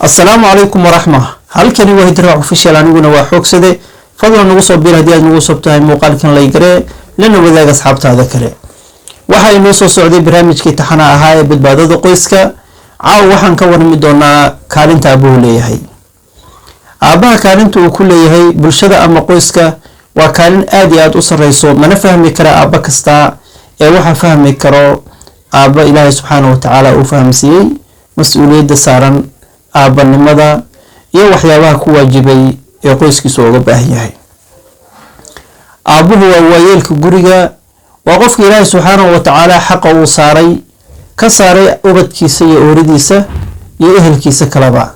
السلام عليكم ورحمة هل كان واحد راح في شيء لانه نوا حوكسده فضلا نوصل بير هدية نوصل بتاعي مقال كان لا يقرأ لأنه بذاك أصحاب هذا كله وحي نوصل سعودي برامج كي تحنا هاي بالبادة قيسك عاو وحن كون مدونا كارنت أبوه ليه هاي أباها كارنت وكل هاي بالشدة أما قيسك وكان آديات أسر رئيسو ما نفهم يكرا أبا كستا وحا فهم يكرا أبا إلهي سبحانه وتعالى وفهم سيي مسؤولية دسارا aabanimada iyo waxyaabaha ku waajibay ee qoyskiisa uga baahan yahay aabuhu waa waayeelka guriga waa qofka Ilaahay subhanahu wa ta'ala xaq uu saaray ka saaray ubadkiisa iyo ooridiisa iyo ehelkiisa kalaba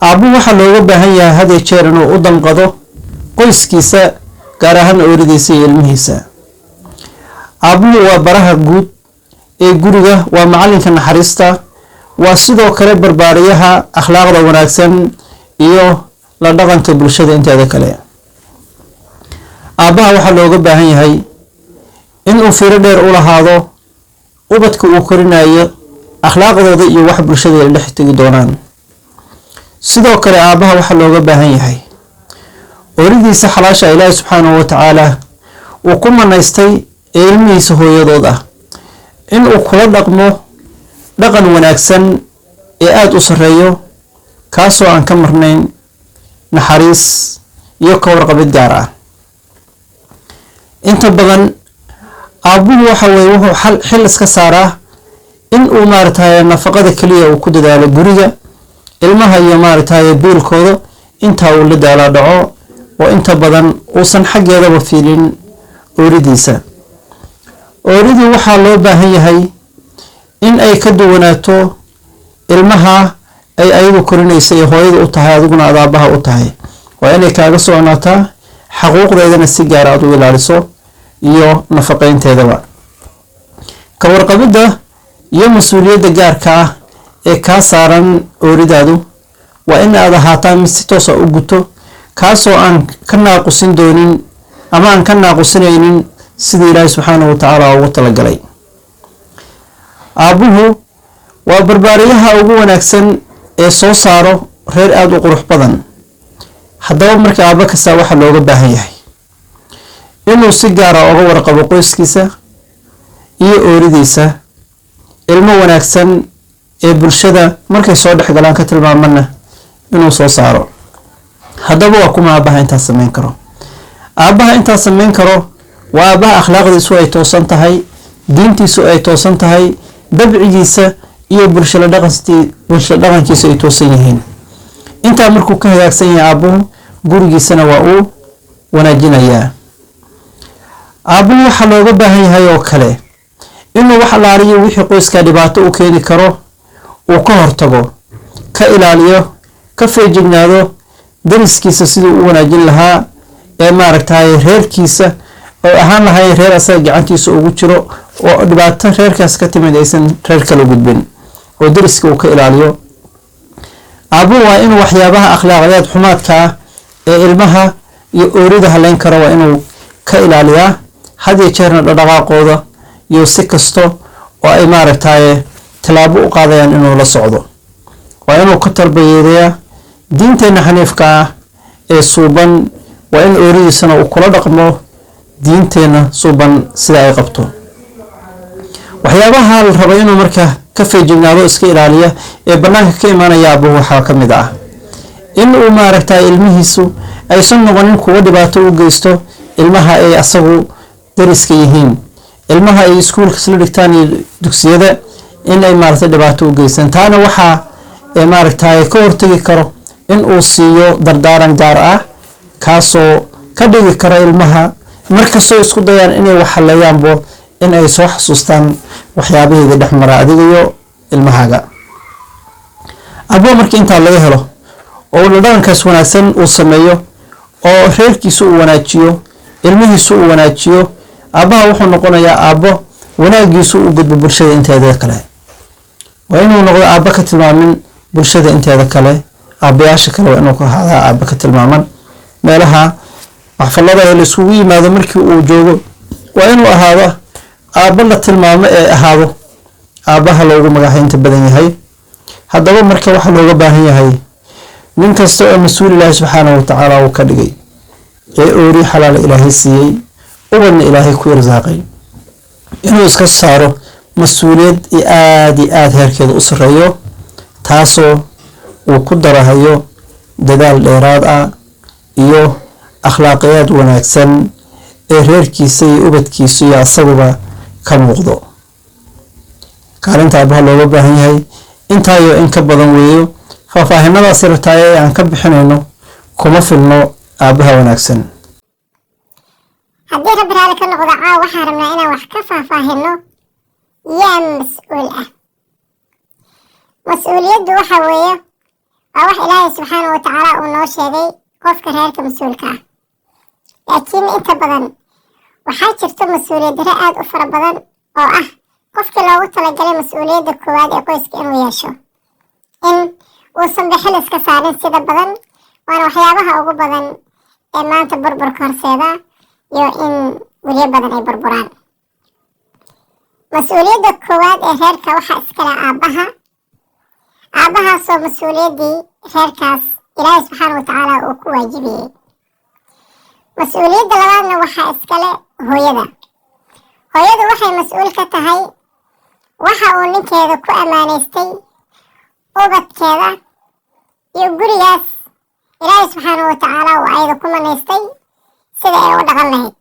aabuhu waxa looga baahan yahay hadee jeer inuu u danqado qoyskiisa gaar ahaan ooridiisa iyo ilmihiisa aabuhu waa baraha guud ee guriga waa macalinka naxariista واسيدو كره برباريها اخلاقda wanaagsan iyo la dhaqanka bulshada inteeda kale aabaha waxa looga baahan yahay in uu fiiro dheer u lahaado ubadka uu korinayo akhlaaqdooda iyo wax bulshada ay dhex tagi doonaan sidoo kale aabaha waxa looga baahan yahay ooridiisa xalaasha Ilaahay subhanahu wa ta'ala uu ku manaystay ilmihiisa hooyadooda in uu kula dhaqmo dhaqan wanaagsan ee aad u sareeyo kaasoo aan ka marnayn naxariis iyo ka warqabid gaar ah inta badan aabuhu waxa weeye wuxuu xil iska saaraa in uu maartay nafaqada kaliya uu ku dadaalo guriga ilmaha iyo maartay biilkooda inta uu la daala dhaco oo inta badan uusan xageedaba fiilin ooridiisa ooridu waxa loo baahan yahay in ay ka duwanaato ilmaha ay ayagu korinaysa ee hooyada u tahay adiguna aabaha u tahay waa inay kaaga soconaataa xuquuqdeedana si gaar ah u ilaaliso iyo nafaqeynteedaba ka warqabida iyo mas'uuliyadda gaarka ah ee ka saaran ooridaadu waa in aad ahaataa mid si toos ah u guto kaasoo aan ka naaqusin doonin ama aan ka naaqusinaynin sidii Ilaahay subhanahu wa ta'ala ugu talagalay aabuhu waa barbaariyaha ugu wanaagsan ee soo saaro reer aad u qurux badan haddaba marka aaba kasta waxa looga baahan yahay inuu si gaar ah uga warqabo qoyskiisa iyo ooridiisa ilmo wanaagsan ee bulshada markay soo dhaxgalaan ka tilmaamana inuu soo saaro haddaba waa kuma aabaha inta sameyn karo aabaha inta sameyn karo waa aabaha akhlaaqdiisu ay toosan tahay diintiisu ay toosan tahay dabcigiisa iyo bulshada dhaqankiisa ay toosan yihiin inta markuu ka hagaagsan yahay aabuhu gurigiisana waa uu wanaajinayaa aabuhu waxa looga baahan yahay oo kale inuu wax laariyo wixii qoyska dhibaato u keeni karo uu ka hortago ka ilaaliyo ka feejignaado dariskiisa sidoo uu wanaajin lahaa ee maaragtay reerkiisa oo ahaan lahayn reer asaga gacantiisa ugu jiro oo dhibaato reerkaas ka timid aysan reer kala gudbin oo dariska uu ka ilaaliyo aabuhu waa inuu waxyaabaha akhlaaqadeed xumaadka ah ee ilmaha iyo oorida haleyn karo waa inuu ka ilaaliyaa hadii jeerna dhaqaaqooda iyo si kasto oo ay maaragtay talaabo u qaadayaan inuu la socdo waa inuu ka tarbiyeeyaa diinteena xaniifka ah ee suuban waa in ooridiisana uu kula dhaqmo diinteena suuban sida ay qabto waxyaabaha la rabo inuu marka ka feejignaado iska ilaaliya ee banaanka ka imaanaya aabuhu waxa ka mid ah in uu maaragtay ilmihiisu aysan noqonin kuwa dhibaato u geysto ilmaha ay asagu dariska yihiin ilmaha ay iskuulka isla dhigtaan iyo dugsiyada in ay maaragtay dhibaato u geystaan taana waxa ee maaragtay ka hortagi karo in uu siiyo dardaaran gaar ah kaasoo ka dhigi kara ilmaha markastoo isku dayaan inay wax haleeyaanbo in ay soo xasuustaan waxyaabaheeda dhaxmara adiga iyo ilmahaaga abo markii inta laga helo oo la dhaqankaas wanaagsan uu sameeyo oo reerkiisu uu wanaajiyo ilmihiisu uu wanaajiyo abaha wuxuu noqonayaa aabo wanaagiisu uu gudbo bulshada inteeda kale waa inuu noqdo aaba ka tilmaamin bulshada inteeda kale aabayaasha kale waa inuu ka ahaada aaba ka tilmaaman meelaha waxfalada la isugu yimaado markii uu joogo waa inuu ahaado aaba la tilmaamo ee ahaado aabaha loogu magacaynta badan yahay haddaba marka waxaa looga baahan yahay nin kasta oo mas-uul ilaahi subxaanahu watacaala uu ka dhigay ee oori xalaala ilaahay siiyey ubadna ilaahay ku irsaaqay inuu iska saaro mas-uuliyad aada iyo aada heerkeeda u sareeyo, taasoo uu ku darahayo dadaal dheeraad ah iyo akhlaaqiyaad wanaagsan ee reerkiisa iyo ubadkiisa iyo asaguba ka muuqdo. kaalinta aabaha looga baahan yahay intaayo in ka badan weeyo. faahfaahinadaas yartaay ee aan ka bixinayno kuma filno aabaha wanaagsan. haddii rabbi raali ka noqdo caawa waxaan rabnaa inaan wax ka faahfaahino yaa mas-uul ah. mas-uuliyaddu waxa weeye waa wax ilaahay subxaanahu watacaala uu noo sheegay qofka reerka mas-uulka ah. laakiin inta badan waxaa jirto mas-uuliyad darre aada u fara badan oo ah qofkii loogu talagalay mas-uuliyadda koowaad ee qoyska inuu yeesho in uusan bixil iska saarin sida badan, waana waxyaabaha ugu badan ee maanta burburka horseeda iyo in guryo badan ay burburaan. mas-uuliyadda koowaad ee reerka waxaa iskale aabbahaasoo mas-uuliyaddii reerkaas ilaahay subxaana watacaala uu ku waajibiyey. mas-uuliyadda labaadna waxaa iskale hooyadu waxay mas-uul ka tahay waxa uu ninkeeda ku ammaanaystay ubadkeeda iyo gurigaas ilaahay subxaana watacaala uu ayada ku manaystay sida ay u dhaqan lahayd.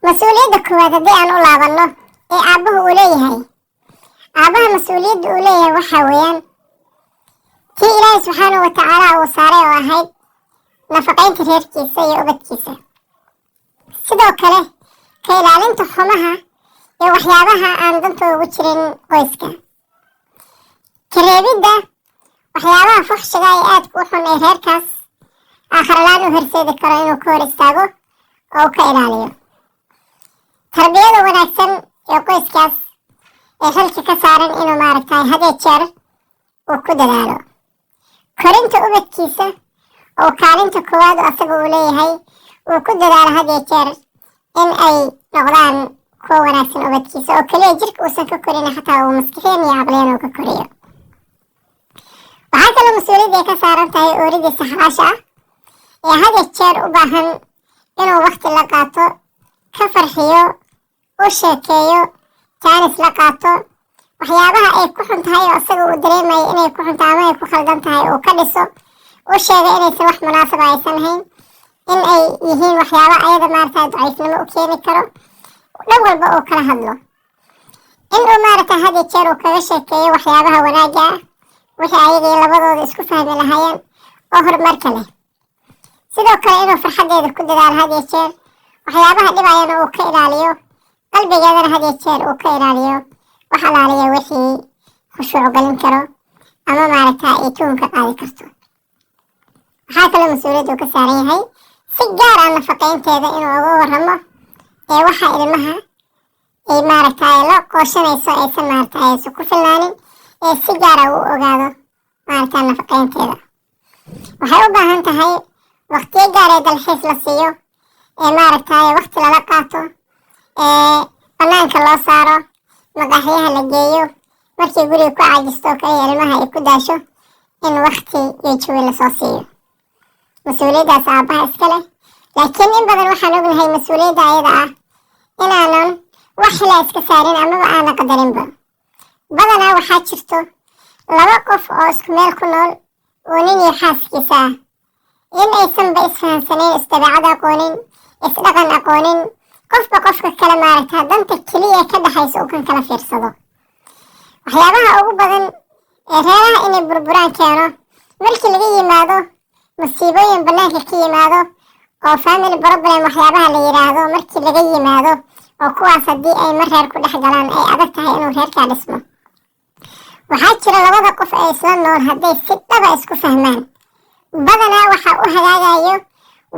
mas-uuliyadda koowaad haddii aan u laabanno ee aabbaha uu leeyahay, aabbaha mas-uuliyadda uu leeyahay waxaa weeyaan tii ilaahay subxaana watacaala uu saaray oo ahayd nafaqaynta reerkiisa iyo ubadkiisa, sidoo kale ka ilaalinta xumaha iyo waxyaabaha aan danta ugu jirin qoyska, ka reebidda waxyaabaha fuxshiga ee aadka u xun ee reerkaas aakharlaan u horseedi karo inuu ka hor istaago oo u ka ilaaliyo, tarbiyada wanaagsan ee qoyskaas ee xilka ka saaran inuu maaragtay had iyo jeer uu ku dadaalo, korinta ubadkiisa oo kaalinta koowaad oo asaga uu leeyahay uu ku dadaalo had iyo jeer in ay noqdaan kuwa wanaagsan ubadkiisa oo kaliya jirka uusan ka korin, xataa uu maskixiin iyo caqliyan uu ka koriyo. waxaa kaloo mas-uuliyadda ay ka saaran tahay ooridiisa xalaasha ah ee had iyo jeer u baahan inuu waqti la qaato, ka farxiyo, u sheekeeyo, jaanis la qaato, waxyaabaha ay ku xun tahay oo asaga uu dareemayo inay ku xuntahay ama ay ku khaldan tahay uu ka dhiso, u sheegay inaysan wax munaasaba aysan hayn, in ay yihiin waxyaaba ayada maaragtay daciifnimo u keeni karo, dhan walba uu kala hadlo, in uu maaragtay had iyo jeer uu kaga sheekeeyo waxyaabaha wanaagga ah wixii ayagii labadooda isku fahmi lahaayeen oo horumarka leh, sidoo kale inuu farxaddeeda ku dadaalo had iyo jeer, waxyaabaha dhibayana uu ka ilaaliyo, qalbigeedana had iyo jeer uu ka ilaaliyo wax alaaliya wixii khushuuc galin karo ama maaragtaa ay tuhun ka qaadi karto. waxaa kaloo mas-uuliyaddu ka saaran yahay si gaar ah nafaqaynteeda inuu uga warramo ee waxa ilmaha ay maaragtay la qooshanayso aysan maaragtay aysan ku filnaanin ee si gaar ah uu ogaado maaragtaa nafaqaynteeda. waxay u baahan tahay waqtiyo gaar ee dalxiis la siiyo, ee maaragtay waqti lala qaato, ee banaanka loo saaro, maqaaxiyaha la geeyo, markii guriga ku caajisto kaliya ilmaha ay ku daasho in waqti iyo jawi lasoo siiyo. mas-uuliyaddaas aabbaha iska leh, laakiin in badan waxaan ognahay mas-uuliyadda ayada ah inaanan wax xila iska saarin amaba aana qadarinba. badanaa waxaa jirto laba qof oo isku meel ku nool oo nin iyo xaaskiisa ah in aysanba isfahansaneyn, isdabeecad aqoonin, isdhaqan aqoonin, qofba qofka kale maaragtaa danta keliya ka dhexaysa uu kan kala fiirsado. waxyaabaha ugu badan ee reeraha inay burburaan keeno markii laga yimaado musiibooyin banaanka ka yimaado oo family problem waxyaabaha la yiraahdo, markii laga yimaado oo kuwaas haddii ay mar reer ku dhex galaan ay adag tahay inuu reerkaa dhismo. waxaa jira labada qof ee isla nool hadday si dhaba isku fahmaan, badanaa waxaa u hagaagayo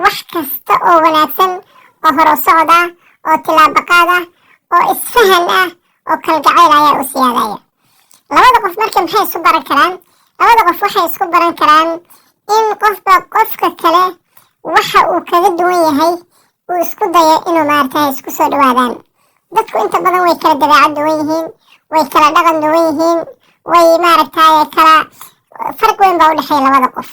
wax kasta oo wanaagsan oo hor u socod ah, oo tilaabaqaad ah, oo isfahan ah, oo kalgacayl ayaa u siyaadaya. labada qof marka maxay isu baran karaan? labada qof waxay isku baran karaan in qofba qofka kale waxa uu kaga duwan yahay uu isku dayo inuu maaragtay isku soo dhawaadaan. dadku inta badan way kala dabeecad duwan yihiin, way kala dhaqan duwan yihiin, way maaragtay kala farq weyn baa u dhexeeya labada qof.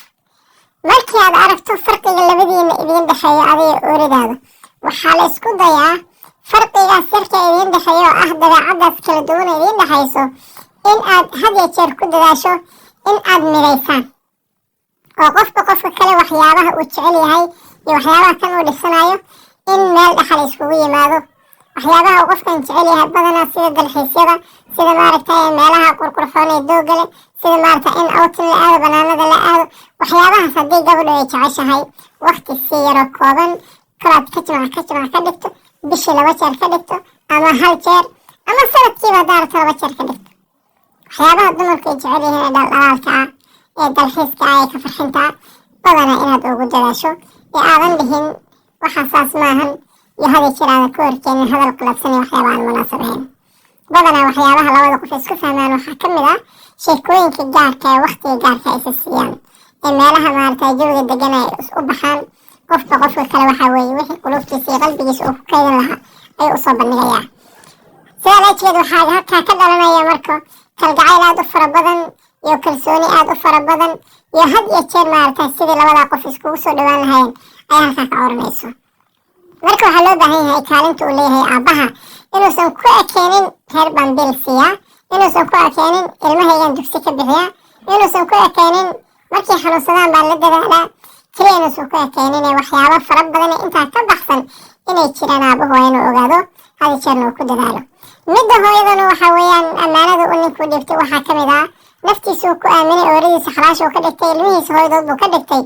markii aad aragto farqiga labadiina idin dhexeeya adiga ooridaada waxaa la isku dayaa farqigaas yarka idin dhexeeya oo ah dabeecadaas kala duwan idin dhexayso in aad had iyo jeer ku dadaasho in aad midaysaan oo qofka kale waxyaabaha uu jecel yahay iyo waxyaabaha kan uu dhisanayo in meel dhexal iskugu yimaado. waxyaabaha uu qofkan jecel yahay badanaa sida dalxiisyada, sida maaragtay meelaha qurqurxoon ee dooga leh, sida maaragtay in outing la aado, banaanada la aado, waxyaabahaas haddii gabadhu ay jeceshahay waqti si yaroo kooban kalaad ka jimca ka dhigto, bishii 2 jeer ka dhigto ama 1 jeer ama sanadkiiba haddaa rabto 2 jeer ka dhigto. waxyaabaha dumarku ay jecel yihiin ee dhaldhalaalka ah ee dalxiiska ah ee ka farxinta ah badanaa inaad ugu dadaasho ee aadan dhihin waxa saas maahan iyo hadi jeer aadan ka horkeenin hadal qalabsan iyo waxyaaba aan munaasab ahayn. badanaa waxyaabaha labada qof isku fahmaan waxaa ka mid ah sheekooyinka gaarka ee waqtiga gaarka ay isa siiyaan ee meelaha maaragtay jawiga degan ay u baxaan. qofka kale waxaa weeye wixii qulubtiisa iyo qalbigiisa uu ku kaydin lahaa ayuu usoo bandhigayaa. sidaa laajeed waxaa halkaa ka dhalanaya marka kalgacayl aad u fara badan iyo kalsooni aad u fara badan iyo had iyo jeer maaragtay sidii labadaa qof iskugu soo dhawaan lahayeen ayaa halkaa ka oranayso. marka waxaa loo baahan yahay kaalinta uu leeyahay aabbaha inuusan ku ekeenin reer baan bil siiyaa, inuusan ku ekeenin ilmahaygan dugsi ka bixiyaa, inuusan ku ekeenin markay xanuunsadaan baan la dadaalaa, keliya inuusan ku ekeenin ee waxyaabo fara badan ee intaa ka baxsan inay jiraan aabbuhu waa inuu ogaado hadi jeerna uu ku dadaalo. midda hooyadana waxaa weeyaan ammaanada uu ninku dhiibtay waxaa ka mid ah naftiisa uu ku aaminay, ooradiisa xalaash uu ka dhigtay, ilmihiisa hooyadood buu ka dhigtay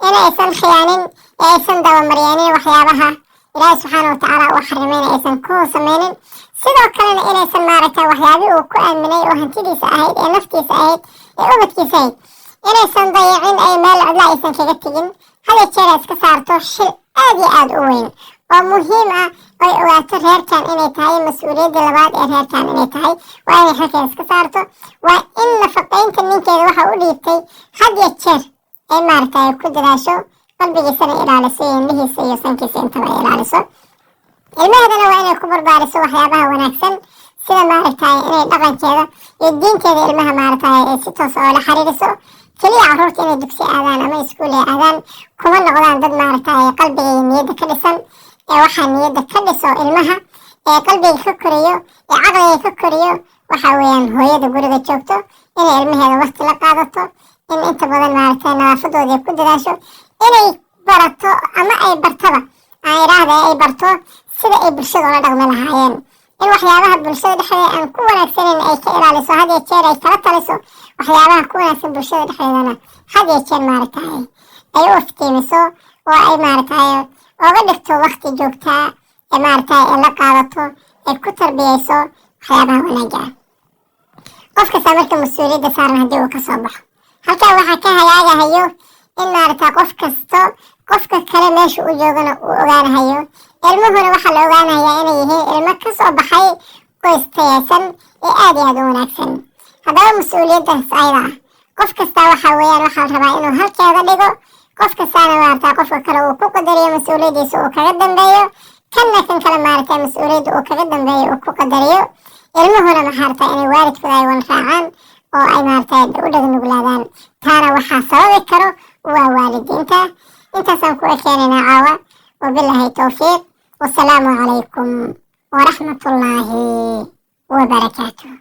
in aysan khiyaanin ee aysan dabamaryanin waxyaabaha ilaahay subxaana watacaala uu xarimayna aysan ku sameynin. sidoo kalena inaysan maaragtay waxyaabihii uu ku aaminay oo hantidiisa ahayd ee naftiisa ahayd ee ubadkiisa ahayd inaysan dayacin ay meel cidla aysan kaga tegin. hada jeer iska saarto shil aad iyo aad u weyn oo muhiim ah ay ogaato reerkan inay tahay mas-uuliyadda labaad ee reerkan inay tahay waa inay halkeeda iska saarto. waa in nafaqaynta ninkeeda waxa u dhiibtay had iyo jeer ay maaragtay ku dadaasho qalbigiisana ilaaliso iyo indhihiisa iyo sankiisa intaba ilaaliso. ilmaheedana waa inay ku barbaariso waxyaabaha wanaagsan sida maaragtay inay dhaqankeeda iyo diinteeda ilmaha maaragtay ay si toos oo la xiriiriso. keliya carruurta inay dugsi aadaan ama iskuul ay aadaan kuma noqdaan dad maaragtay qalbiga iyo niyadda ka dhisan ee waxaa niyadda ka dhiso ilmaha ee qalbiga ka koriyo ee caqliga ka koriyo waxaa weeyaan hooyada guriga joogto inay ilmaheeda waqti la qaadato, in inta badan maaragtay nadaafadooda ay ku dadaasho, inay barato ama ay bartaba aan idhaahda ay barto sida ay bulshada ula dhaqmi lahaayeen, in waxyaabaha bulshada dhexdeeda aan ku wanaagsaneyn ay ka ilaaliso had iyo jeer ay kala taliso, waxyaabaha ku wanaagsan bulshada dhexdeedana had iyo jeer maaragtay ay u iftiimiso oo ay maaragtay oga dhigto waqti joogtaa ee maaragtay ay la qaadato ay ku tarbiyeyso waxyaabaha wanaaga ah. qof kasta marka mas-uuliyadda saaran haddii uu ka soo baxo halkaa waxaa ka hagaagahayo in maaragtay qof kasto qofka kale meesha uu joogana uu ogaanahayo. ilmuhuna waxaa la ogaanayaa inay yihiin ilmo ka soo baxay qoys tayeysan ee aad iyo aad u wanaagsan. haddaba mas-uuliyaddaas ayada ah qof kasta waxaa weeyaan waxaa la rabaa inuu halkeeda dhigo. qof kastaana maaragtay qofka kale uu ku qadariyo mas-uuliyaddiisa uu kaga dambeeyo, kanna kan kale maaragtay mas-uuliyadda uu kaga dambeeyo uu ku qadariyo. ilmuhuna maxaartay inay waalidkooda ay wala raacaan oo ay maaragtay u dhagnuglaadaan. taana waxaa sababi karo waa waalidiinta. intaasaan ku ekeenaynaa caawa. wabilaahi towfiiq, wasalaamu calaykum waraxmatullaahi wabarakaatuh.